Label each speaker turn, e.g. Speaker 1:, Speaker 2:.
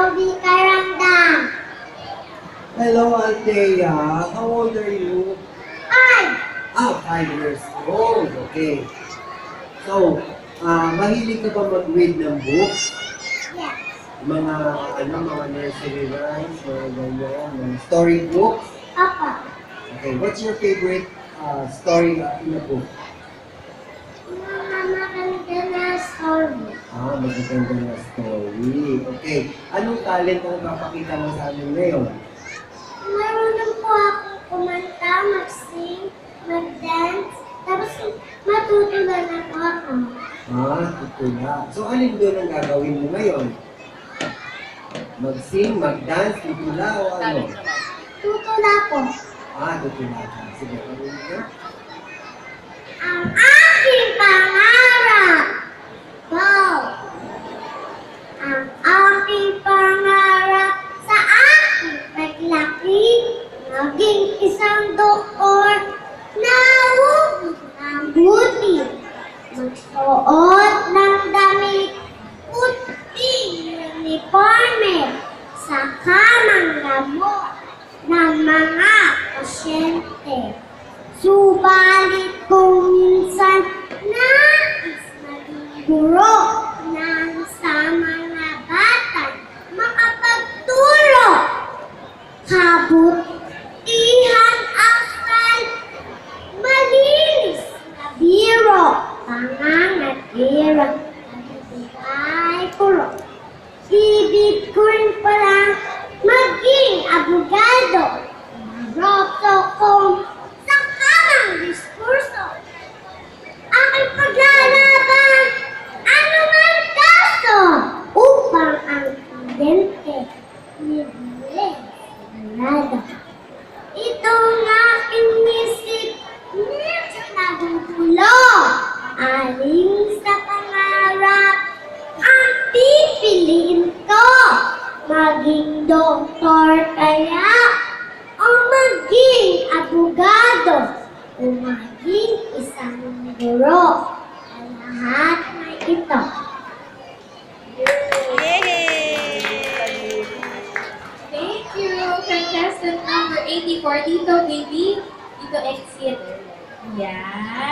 Speaker 1: Joby Karangdam.
Speaker 2: Hello, Althea. How old are you?
Speaker 1: Ay!
Speaker 2: 5 years old. Okay. So, mahilig ka ba mag-read ng books?
Speaker 1: Yes.
Speaker 2: Mga nursery rhymes, mga ganyan, mga story books?
Speaker 1: Apa.
Speaker 2: Okay, what's your favorite story in a book?
Speaker 1: Mga maganda na story.
Speaker 2: Magaganda na story. Okay. Anong talent ang papakita mo sa amin ngayon?
Speaker 1: Marunong po ako kumanta, mag-sing, mag-dance, tapos matutunan na po ako.
Speaker 2: Tutula. So, alin doon ang gagawin mo ngayon? Mag-sing, mag-dance, tutula o ano?
Speaker 1: Tutula po.
Speaker 2: Tutula ka. Sige, ano ka?
Speaker 1: Ang aking pangarap. Go! Ang aking pangarap sa aking paglaki, maging isang doktor na hugis ng buti. Magsuot ng damit, puting uniforme, saka manggamot ng mga pasyente. Subalit kung minsan nais maging guro ng sa mga bata makapagturo, kabutihan asal, malinis na biro, pangangatira, ay puro. Ibig ko rin pala maging abogado, maroto kong sa kamang diskurso. Aking paglalaban, anuman kaso, upang ang kliyente libre sigurado. Ito nga inisip, medyo nagugulo. Aling sa pangarap, ang pipiliin ko, maging doktor kaya, o maging abogado, o maging isang guro. Ang lahat na ito.
Speaker 3: Thank you, contestant number 84, Dito Baby, Dito Exit. Yan.